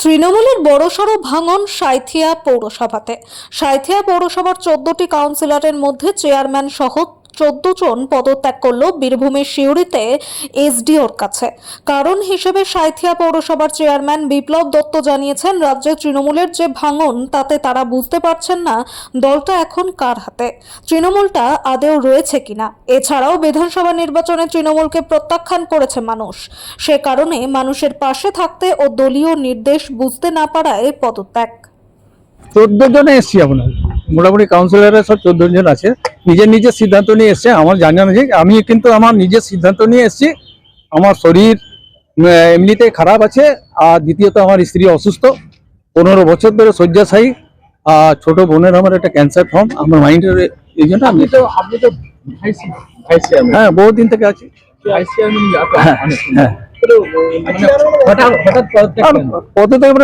তৃণমূলের বড়সড় ভাঙন সাঁইথিয়া পৌরসভাতে। সাঁইথিয়া পৌরসভার 14টি কাউন্সিলরের মধ্যে চেয়ারম্যান সহ 14 জন পদত্যাগ করল বীরভূমের সিউড়িতে এসডিওর কাছে। কারণ হিসেবে সাঁইথিয়া পৌরসভার চেয়ারম্যান বিপ্লব দত্ত জানিয়েছেন, রাজ্যে তৃণমূলের যে ভাঙন তাতে তারা বুঝতে পারছেন না দলটা এখন কার হাতে, তৃণমূলটা আদেও রয়েছে কিনা। এছাড়াও বিধানসভা নির্বাচনে তৃণমূলকে প্রত্যাখ্যান করেছে মানুষ, সে কারণে মানুষের পাশে থাকতে ও দলীয় নির্দেশ বুঝতে না পারায় পদত্যাগ। 14 জনে এসছি, আপনার মোটামুটি কাউন্সিলরের সব 14 জন আছে। নিজের সিদ্ধান্ত নিয়ে এসছে। আমার জানা নেই, আমি কিন্তু আমার নিজের সিদ্ধান্ত নিয়ে এসছি। আমার শরীর এমনিতেই খারাপ আছে, আর দ্বিতীয়ত আমার স্ত্রী অসুস্থ, 15 বছর ধরে শয্যাশায়ী, আর ছোট বোনের আমার একটা ক্যান্সার ফর্ম। আমার মাইন্ডের এই জন্য আপনি তো হ্যাঁ বহুদিন থেকে আছি।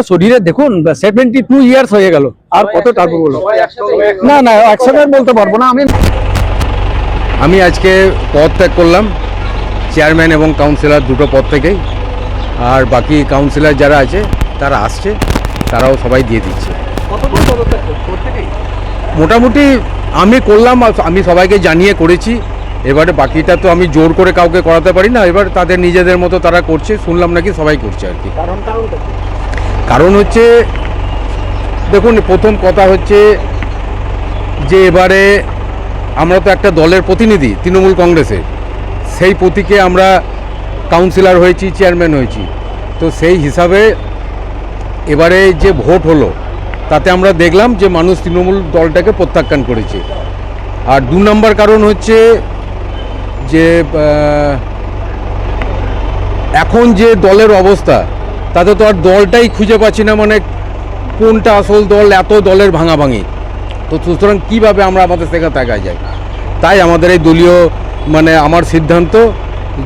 শরীরে দেখুন 72 ইয়ার্স হয়ে গেল, আর কত টাকা বলো না একসাথে বলতে পারবো না। আমি আজকে পদত্যাগ করলাম, চেয়ারম্যান এবং কাউন্সিলর দুটো পদ থেকেই। আর বাকি কাউন্সিলর যারা আছে তারা আসছে, তারাও সবাই দিয়ে দিচ্ছে। মোটামুটি আমি করলাম, আমি সবাইকে জানিয়ে করেছি। এবারে বাকিটা তো আমি জোর করে কাউকে করাতে পারি না, এবার তাদের নিজেদের মতো তারা করছে। শুনলাম নাকি সবাই করছে আর কি। কারণ হচ্ছে, দেখুন, প্রথম কথা হচ্ছে যে এবারে আমরা তো একটা দলের প্রতিনিধি, তৃণমূল কংগ্রেসের, সেই প্রতীকে আমরা কাউন্সিলর হয়েছি, চেয়ারম্যান হয়েছি। তো সেই হিসাবে এবারে যে ভোট হলো তাতে আমরা দেখলাম যে মানুষ তৃণমূল দলটাকে প্রত্যাখ্যান করেছে। আর 2 নম্বর কারণ হচ্ছে যে এখন যে দলের অবস্থা তাতে তো আর দলটাই খুঁজে পাচ্ছি না, মানে কোনটা আসল দল, এত দলের ভাঙাভাঙি। তো সুতরাং কীভাবে আমরা আমাদের থেকে তাকায় যাই। তাই আমাদের এই দলীয় আমার সিদ্ধান্ত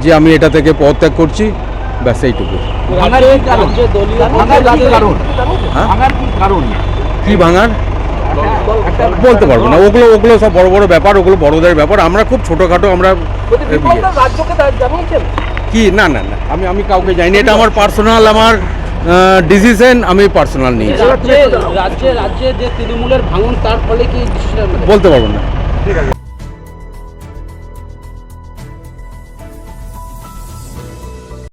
যে আমি এটা থেকে পদত্যাগ করছি, ব্যাস এইটুকু। কি ভাঙার বলতে পারবো না, ওগুলো সব বড় বড় ব্যাপার, ওগুলো বড়দের ব্যাপার। আমরা খুব ছোটোখাটো আমরা কি না না না আমি কাউকে যাইনি, এটা আমার পার্সোনাল, আমার ডিসিশন, আমি পার্সোনাল নিই। রাজ্যে যে তৃণমূলের ভাঙন, তার ফলে কি বলতে পারবো না। ঠিক আছে।